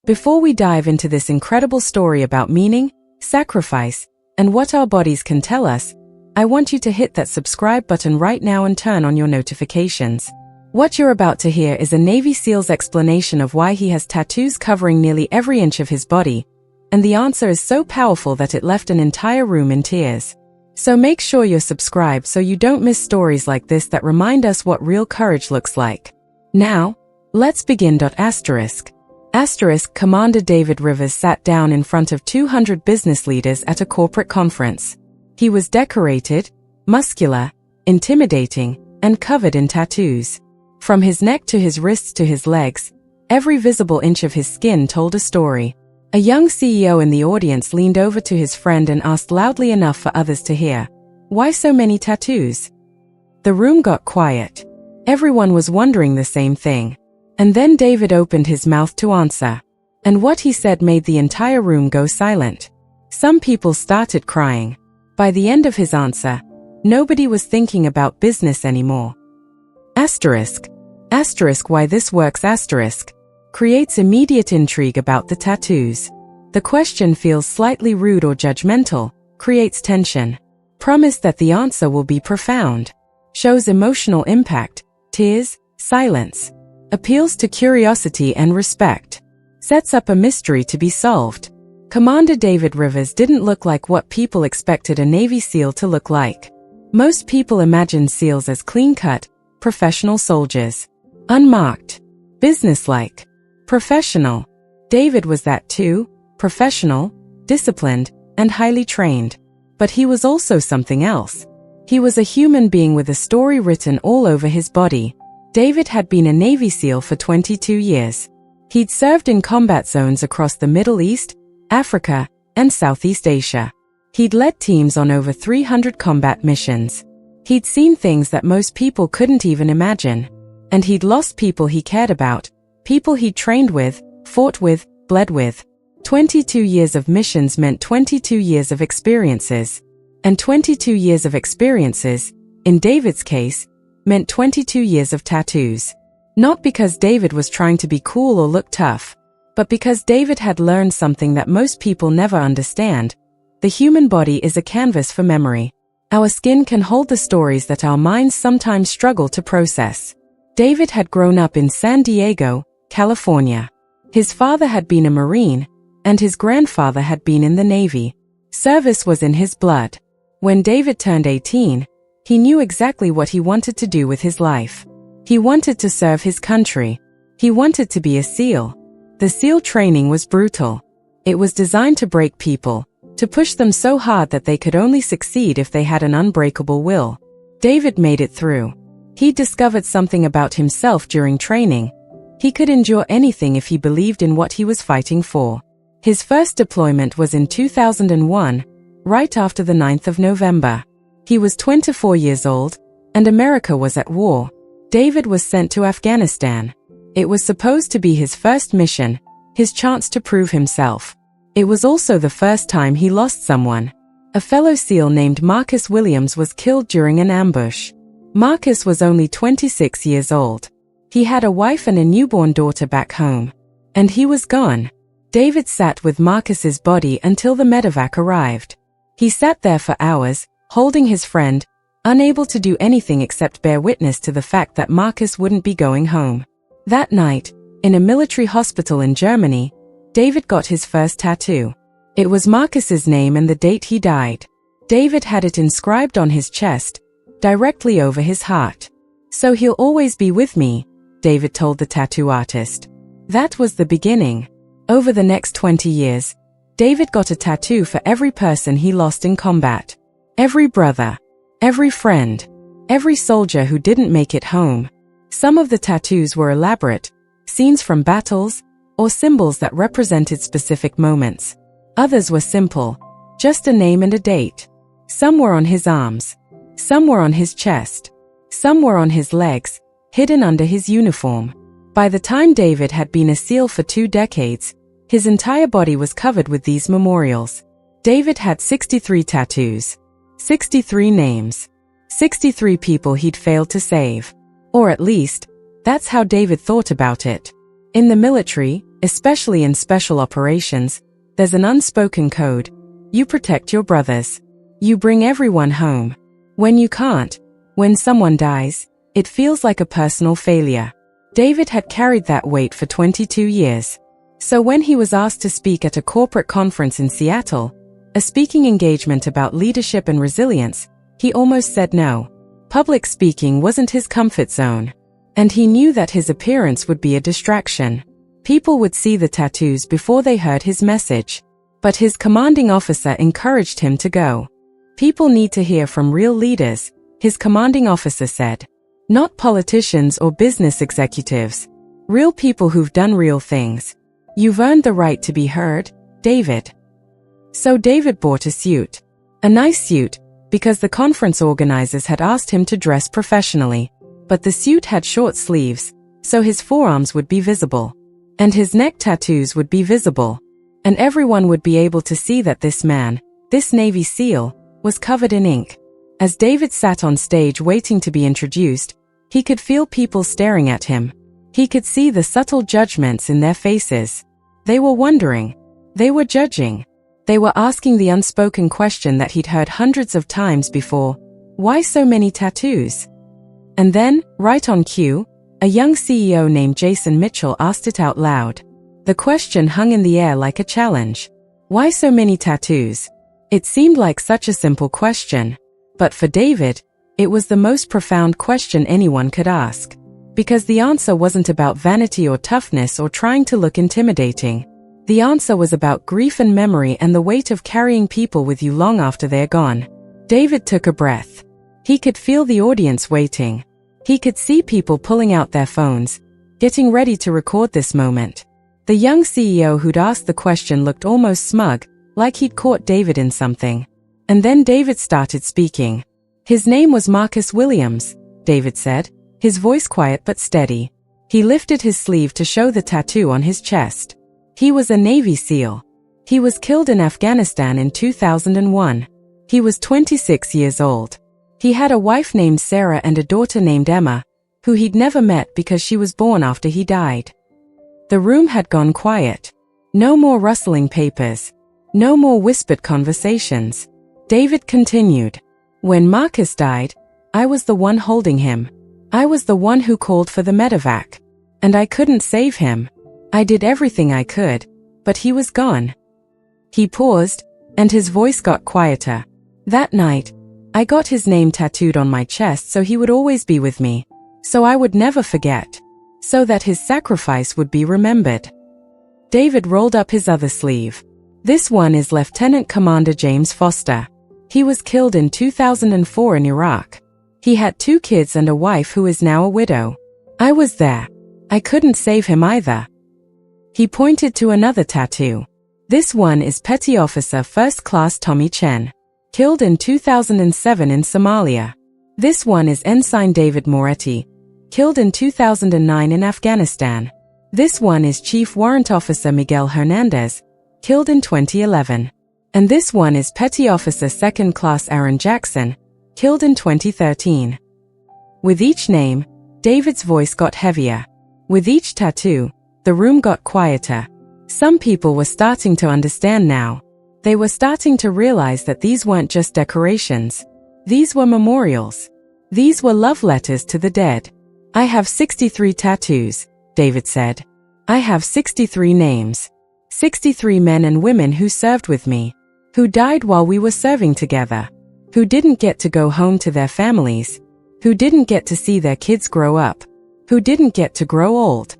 Before we dive into this incredible story about meaning, sacrifice, and what our bodies can tell us, I want you to hit that subscribe button right now and turn on your notifications. What you're about to hear is a Navy SEAL's explanation of why he has tattoos covering nearly every inch of his body, and the answer is so powerful that it left an entire room in tears. So make sure you're subscribed so you don't miss stories like this that remind us what real courage looks like. Now, let's begin. Commander David Rivers sat down in front of 200 business leaders at a corporate conference. He was decorated, muscular, intimidating, and covered in tattoos. From his neck to his wrists to his legs, every visible inch of his skin told a story. A young CEO in the audience leaned over to his friend and asked loudly enough for others to hear, "Why so many tattoos?" The room got quiet. Everyone was wondering the same thing. And then David opened his mouth to answer. And what he said made the entire room go silent. Some people started crying. By the end of his answer, nobody was thinking about business anymore. Why this works creates immediate intrigue about the tattoos. The question feels slightly rude or judgmental, creates tension. Promise that the answer will be profound. Shows emotional impact, tears, silence. Appeals to curiosity and respect. Sets up a mystery to be solved. Commander David Rivers didn't look like what people expected a Navy SEAL to look like. Most people imagine SEALs as clean-cut, professional soldiers. Unmarked. Businesslike. Professional. David was that too, professional, disciplined, and highly trained. But he was also something else. He was a human being with a story written all over his body. David had been a Navy SEAL for 22 years. He'd served in combat zones across the Middle East, Africa, and Southeast Asia. He'd led teams on over 300 combat missions. He'd seen things that most people couldn't even imagine. And he'd lost people he cared about, people he'd trained with, fought with, bled with. 22 years of missions meant 22 years of experiences. And 22 years of experiences, in David's case, meant 22 years of tattoos. Not because David was trying to be cool or look tough, but because David had learned something that most people never understand. The human body is a canvas for memory. Our skin can hold the stories that our minds sometimes struggle to process. David had grown up in San Diego, California. His father had been a Marine, and his grandfather had been in the Navy. Service was in his blood. When David turned 18, he knew exactly what he wanted to do with his life. He wanted to serve his country. He wanted to be a SEAL. The SEAL training was brutal. It was designed to break people, to push them so hard that they could only succeed if they had an unbreakable will. David made it through. He discovered something about himself during training. He could endure anything if he believed in what he was fighting for. His first deployment was in 2001, right after the 9th of November. He was 24 years old, and America was at war. David was sent to Afghanistan. It was supposed to be his first mission, his chance to prove himself. It was also the first time he lost someone. A fellow SEAL named Marcus Williams was killed during an ambush. Marcus was only 26 years old. He had a wife and a newborn daughter back home. And he was gone. David sat with Marcus's body until the medevac arrived. He sat there for hours, holding his friend, unable to do anything except bear witness to the fact that Marcus wouldn't be going home. That night, in a military hospital in Germany, David got his first tattoo. It was Marcus's name and the date he died. David had it inscribed on his chest, directly over his heart. "So he'll always be with me," David told the tattoo artist. That was the beginning. Over the next 20 years, David got a tattoo for every person he lost in combat. Every brother, every friend, every soldier who didn't make it home. Some of the tattoos were elaborate, scenes from battles, or symbols that represented specific moments. Others were simple, just a name and a date. Some were on his arms. Some were on his chest. Some were on his legs, hidden under his uniform. By the time David had been a SEAL for 2 decades, his entire body was covered with these memorials. David had 63 tattoos. 63 names. 63 people he'd failed to save. Or at least, that's how David thought about it. In the military, Especially in special operations, there's an unspoken code. You protect your brothers. You bring everyone home. When you can't, when someone dies, it feels like a personal failure. David had carried that weight for 22 years. So when he was asked to speak at a corporate conference in Seattle, a speaking engagement about leadership and resilience, he almost said no. Public speaking wasn't his comfort zone. And he knew that his appearance would be a distraction. People would see the tattoos before they heard his message. But his commanding officer encouraged him to go. People need to hear from real leaders, his commanding officer said. Not politicians or business executives. Real people who've done real things. You've earned the right to be heard, David. So David bought a suit. A nice suit, because the conference organizers had asked him to dress professionally. But the suit had short sleeves, so his forearms would be visible. And his neck tattoos would be visible. And everyone would be able to see that this man, this Navy SEAL, was covered in ink. As David sat on stage waiting to be introduced, he could feel people staring at him. He could see the subtle judgments in their faces. They were wondering. They were judging. They were asking the unspoken question that he'd heard hundreds of times before. Why so many tattoos? And then, right on cue, a young CEO named Jason Mitchell asked it out loud. The question hung in the air like a challenge. Why so many tattoos? It seemed like such a simple question. But for David, it was the most profound question anyone could ask. Because the answer wasn't about vanity or toughness or trying to look intimidating. The answer was about grief and memory and the weight of carrying people with you long after they're gone. David took a breath. He could feel the audience waiting. He could see people pulling out their phones, getting ready to record this moment. The young CEO who'd asked the question looked almost smug, like he'd caught David in something. And then David started speaking. His name was Marcus Williams, David said, his voice quiet but steady. He lifted his sleeve to show the tattoo on his chest. He was a Navy SEAL. He was killed in Afghanistan in 2001. He was 26 years old. He had a wife named Sarah and a daughter named Emma, who he'd never met because she was born after he died. The room had gone quiet. No more rustling papers. No more whispered conversations. David continued. When Marcus died, I was the one holding him. I was the one who called for the medevac. And I couldn't save him. I did everything I could, but he was gone. He paused, and his voice got quieter. That night, I got his name tattooed on my chest so he would always be with me. So I would never forget. So that his sacrifice would be remembered. David rolled up his other sleeve. This one is Lieutenant Commander James Foster. He was killed in 2004 in Iraq. He had 2 kids and a wife who is now a widow. I was there. I couldn't save him either. He pointed to another tattoo. This one is Petty Officer First Class Tommy Chen. Killed in 2007 in Somalia. This one is Ensign David Moretti. Killed in 2009 in Afghanistan. This one is Chief Warrant Officer Miguel Hernandez. Killed in 2011. And this one is Petty Officer Second Class Aaron Jackson. Killed in 2013. With each name, David's voice got heavier. With each tattoo, the room got quieter. Some people were starting to understand now. They were starting to realize that these weren't just decorations. These were memorials. These were love letters to the dead. I have 63 tattoos, David said. I have 63 names. 63 men and women who served with me. Who died while we were serving together. Who didn't get to go home to their families. Who didn't get to see their kids grow up. Who didn't get to grow old.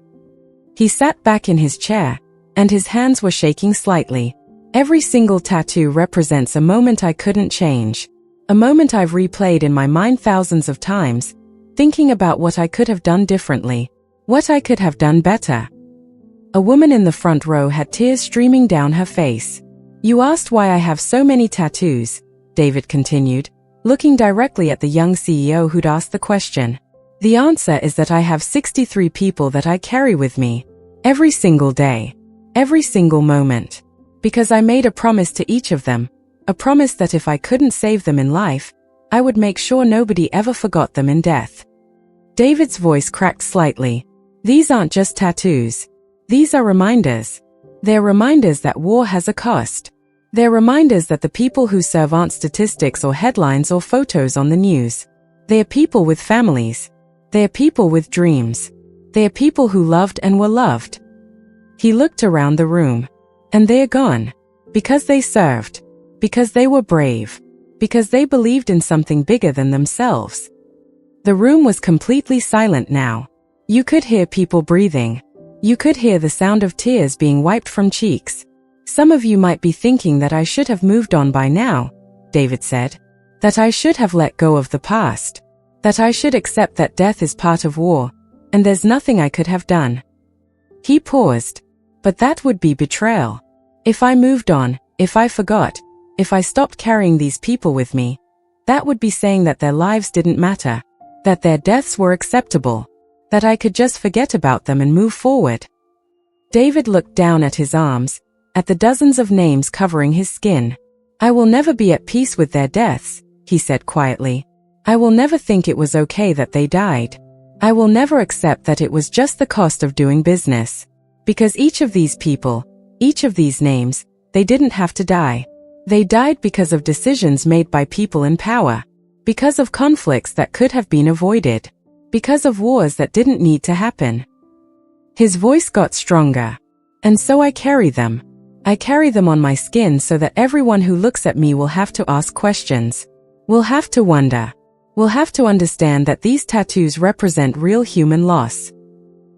He sat back in his chair, and his hands were shaking slightly. Every single tattoo represents a moment I couldn't change. A moment I've replayed in my mind thousands of times, thinking about what I could have done differently. What I could have done better. A woman in the front row had tears streaming down her face. You asked why I have so many tattoos, David continued, looking directly at the young CEO who'd asked the question. The answer is that I have 63 people that I carry with me. Every single day. Every single moment. Because I made a promise to each of them. A promise that if I couldn't save them in life, I would make sure nobody ever forgot them in death. David's voice cracked slightly. These aren't just tattoos. These are reminders. They're reminders that war has a cost. They're reminders that the people who serve aren't statistics or headlines or photos on the news. They are people with families. They are people with dreams. They are people who loved and were loved. He looked around the room. And they are gone. Because they served. Because they were brave. Because they believed in something bigger than themselves. The room was completely silent now. You could hear people breathing. You could hear the sound of tears being wiped from cheeks. Some of you might be thinking that I should have moved on by now, David said. That I should have let go of the past. That I should accept that death is part of war, and there's nothing I could have done. He paused. But that would be betrayal. If I moved on, if I forgot, if I stopped carrying these people with me, that would be saying that their lives didn't matter, that their deaths were acceptable, that I could just forget about them and move forward. David looked down at his arms, at the dozens of names covering his skin. I will never be at peace with their deaths, he said quietly. I will never think it was okay that they died. I will never accept that it was just the cost of doing business. Because each of these people, each of these names, they didn't have to die. They died because of decisions made by people in power. Because of conflicts that could have been avoided. Because of wars that didn't need to happen. His voice got stronger. And so I carry them. I carry them on my skin so that everyone who looks at me will have to ask questions. Will have to wonder. Will have to understand that these tattoos represent real human loss.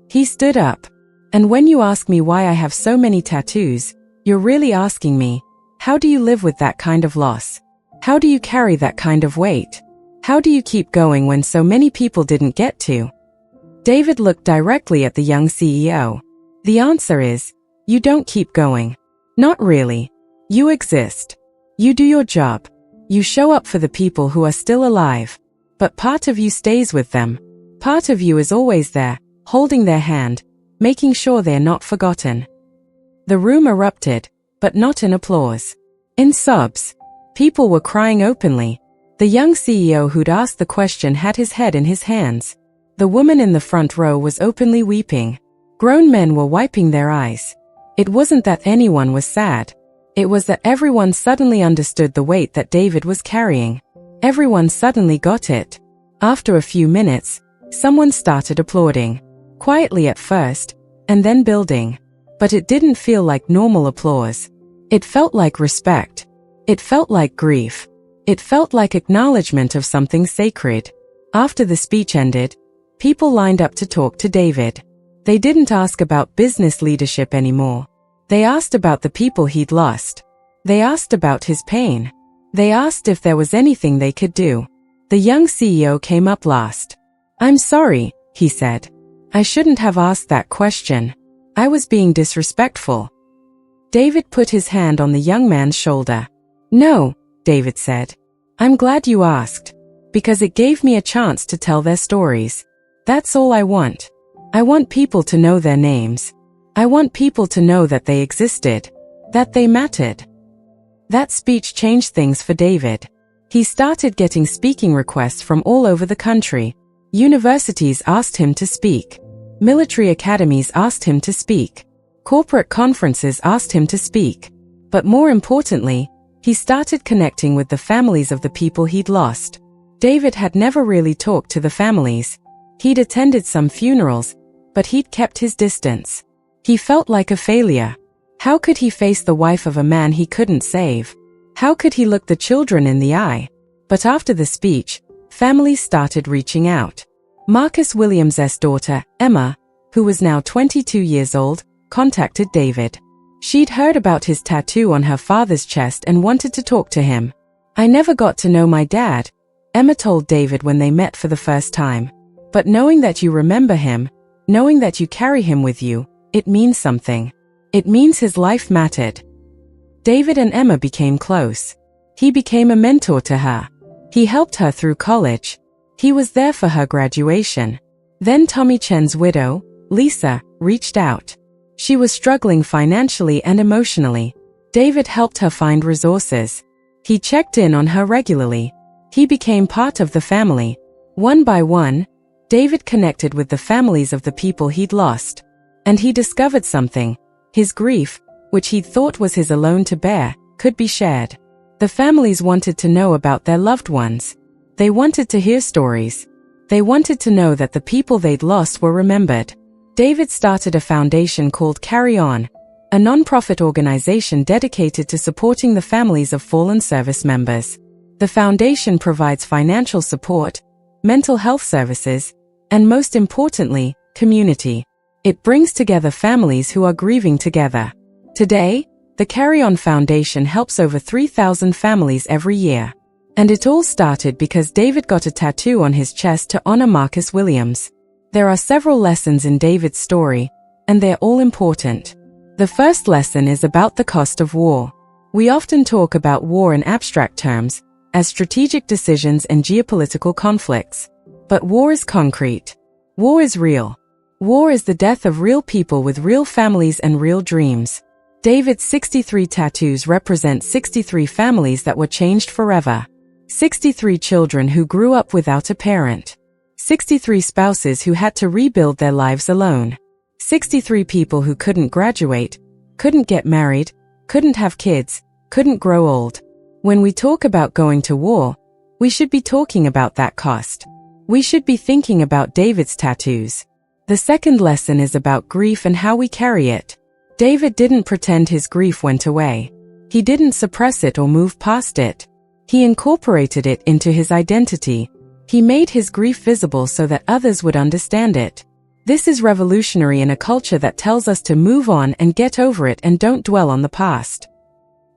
He stood up. And when you ask me why I have so many tattoos, you're really asking me, how do you live with that kind of loss? How do you carry that kind of weight? How do you keep going when so many people didn't get to? David looked directly at the young CEO. The answer is, you don't keep going. Not really. You exist. You do your job. You show up for the people who are still alive. But part of you stays with them. Part of you is always there, holding their hand, making sure they're not forgotten. The room erupted, but not in applause. In sobs. People were crying openly. The young CEO who'd asked the question had his head in his hands. The woman in the front row was openly weeping. Grown men were wiping their eyes. It wasn't that anyone was sad. It was that everyone suddenly understood the weight that David was carrying. Everyone suddenly got it. After a few minutes, someone started applauding. Quietly at first, and then building. But it didn't feel like normal applause. It felt like respect. It felt like grief. It felt like acknowledgement of something sacred. After the speech ended, people lined up to talk to David. They didn't ask about business leadership anymore. They asked about the people he'd lost. They asked about his pain. They asked if there was anything they could do. The young CEO came up last. I'm sorry, he said. I shouldn't have asked that question. I was being disrespectful. David put his hand on the young man's shoulder. No, David said. I'm glad you asked. Because it gave me a chance to tell their stories. That's all I want. I want people to know their names. I want people to know that they existed. That they mattered. That speech changed things for David. He started getting speaking requests from all over the country. Universities asked him to speak. Military academies asked him to speak. Corporate conferences asked him to speak. But more importantly, he started connecting with the families of the people he'd lost. David had never really talked to the families. He'd attended some funerals, but he'd kept his distance. He felt like a failure. How could he face the wife of a man he couldn't save? How could he look the children in the eye? But after the speech, families started reaching out. Marcus Williams' daughter, Emma, who was now 22 years old, contacted David. She'd heard about his tattoo on her father's chest and wanted to talk to him. I never got to know my dad, Emma told David when they met for the first time. But knowing that you remember him, knowing that you carry him with you, it means something. It means his life mattered. David and Emma became close. He became a mentor to her. He helped her through college. He was there for her graduation. Then Tommy Chen's widow, Lisa, reached out. She was struggling financially and emotionally. David helped her find resources. He checked in on her regularly. He became part of the family. One by one, David connected with the families of the people he'd lost. And he discovered something. His grief, which he'd thought was his alone to bear, could be shared. The families wanted to know about their loved ones. They wanted to hear stories. They wanted to know that the people they'd lost were remembered. David started a foundation called Carry On, a non-profit organization dedicated to supporting the families of fallen service members. The foundation provides financial support, mental health services, and most importantly, community. It brings together families who are grieving together. Today, the Carry On Foundation helps over 3,000 families every year. And it all started because David got a tattoo on his chest to honor Marcus Williams. There are several lessons in David's story, and they're all important. The first lesson is about the cost of war. We often talk about war in abstract terms, as strategic decisions and geopolitical conflicts. But war is concrete. War is real. War is the death of real people with real families and real dreams. David's 63 tattoos represent 63 families that were changed forever. 63 children who grew up without a parent. 63 spouses who had to rebuild their lives alone. 63 people who couldn't graduate, couldn't get married, couldn't have kids, couldn't grow old. When we talk about going to war, we should be talking about that cost. We should be thinking about David's tattoos. The second lesson is about grief and how we carry it. David didn't pretend his grief went away. He didn't suppress it or move past it. He incorporated it into his identity. He made his grief visible so that others would understand it. This is revolutionary in a culture that tells us to move on and get over it and don't dwell on the past.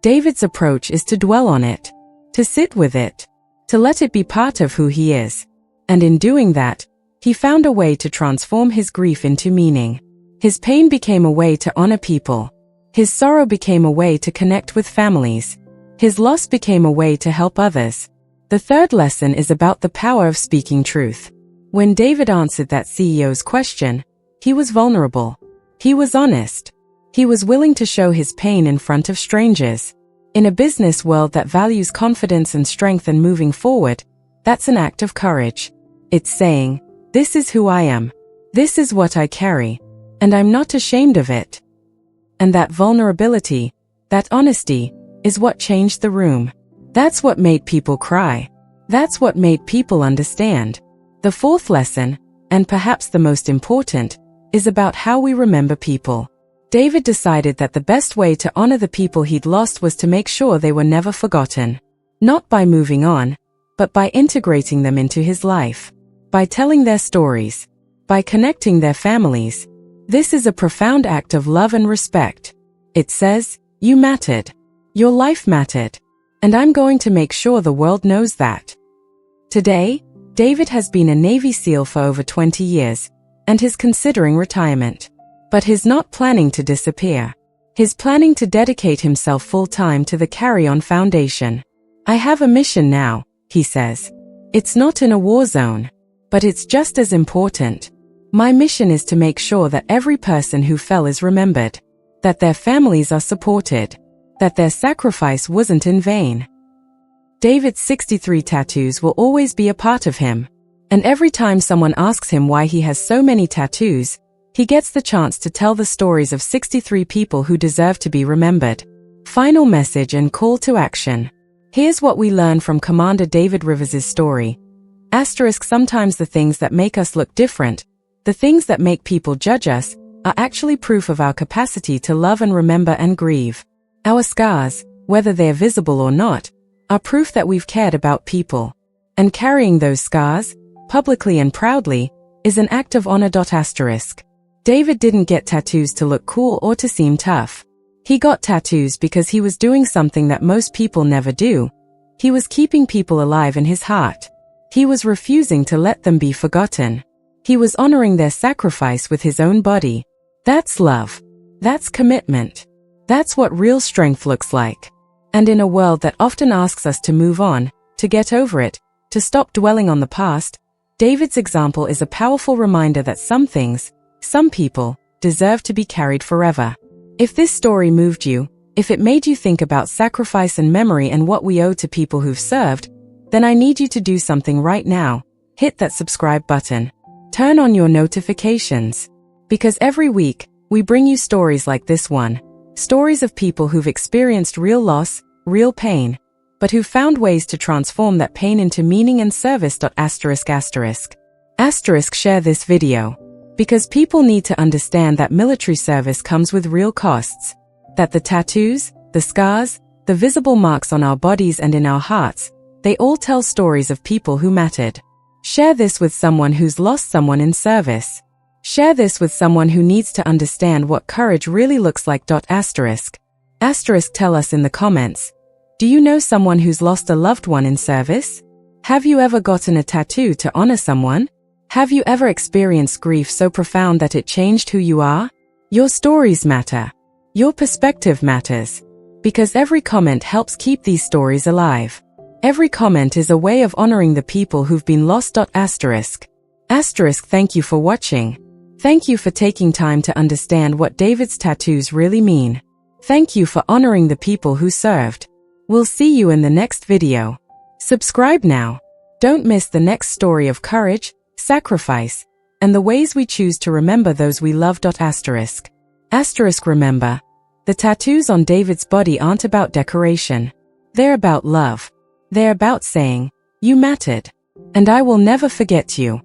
David's approach is to dwell on it, to sit with it, to let it be part of who he is. And in doing that, he found a way to transform his grief into meaning. His pain became a way to honor people. His sorrow became a way to connect with families. His loss became a way to help others. The third lesson is about the power of speaking truth. When David answered that CEO's question, he was vulnerable. He was honest. He was willing to show his pain in front of strangers. In a business world that values confidence and strength and moving forward, that's an act of courage. It's saying, this is who I am. This is what I carry. And I'm not ashamed of it. And that vulnerability, that honesty, is what changed the room. That's what made people cry. That's what made people understand. The fourth lesson, and perhaps the most important, is about how we remember people. David decided that the best way to honor the people he'd lost was to make sure they were never forgotten. Not by moving on, but by integrating them into his life. By telling their stories. By connecting their families. This is a profound act of love and respect. It says, you mattered. Your life mattered. And I'm going to make sure the world knows that. Today, David has been a Navy SEAL for over 20 years, and he's considering retirement. But he's not planning to disappear. He's planning to dedicate himself full-time to the Carry On Foundation. I have a mission now, he says. It's not in a war zone, but it's just as important. My mission is to make sure that every person who fell is remembered, that their families are supported, that their sacrifice wasn't in vain. David's 63 tattoos will always be a part of him. And every time someone asks him why he has so many tattoos, he gets the chance to tell the stories of 63 people who deserve to be remembered. Final message and call to action. Here's what we learn from Commander David Rivers' story. Sometimes the things that make us look different, the things that make people judge us, are actually proof of our capacity to love and remember and grieve. Our scars, whether they're visible or not, are proof that we've cared about people. And carrying those scars, publicly and proudly, is an act of honor. David didn't get tattoos to look cool or to seem tough. He got tattoos because he was doing something that most people never do. He was keeping people alive in his heart. He was refusing to let them be forgotten. He was honoring their sacrifice with his own body. That's love. That's commitment. That's what real strength looks like. And in a world that often asks us to move on, to get over it, to stop dwelling on the past, David's example is a powerful reminder that some things, some people, deserve to be carried forever. If this story moved you, if it made you think about sacrifice and memory and what we owe to people who've served, then I need you to do something right now. Hit that subscribe button. Turn on your notifications. Because every week, We bring you stories like this one. Stories of people who've experienced real loss, real pain, but who found ways to transform that pain into meaning and service. Share this video. Because people need to understand that military service comes with real costs. That the tattoos, the scars, the visible marks on our bodies and in our hearts, they all tell stories of people who mattered. Share this with someone who's lost someone in service. Share this with someone who needs to understand what courage really looks like. Tell us in the comments. Do you know someone who's lost a loved one in service? Have you ever gotten a tattoo to honor someone? Have you ever experienced grief so profound that it changed who you are? Your stories matter. Your perspective matters. Because every comment helps keep these stories alive. Every comment is a way of honoring the people who've been lost. Thank you for watching. Thank you for taking time to understand what David's tattoos really mean. Thank you for honoring the people who served. We'll see you in the next video. Subscribe now. Don't miss the next story of courage, sacrifice, and the ways we choose to remember those we love. Remember, the tattoos on David's body aren't about decoration. They're about love. They're about saying, you mattered. And I will never forget you.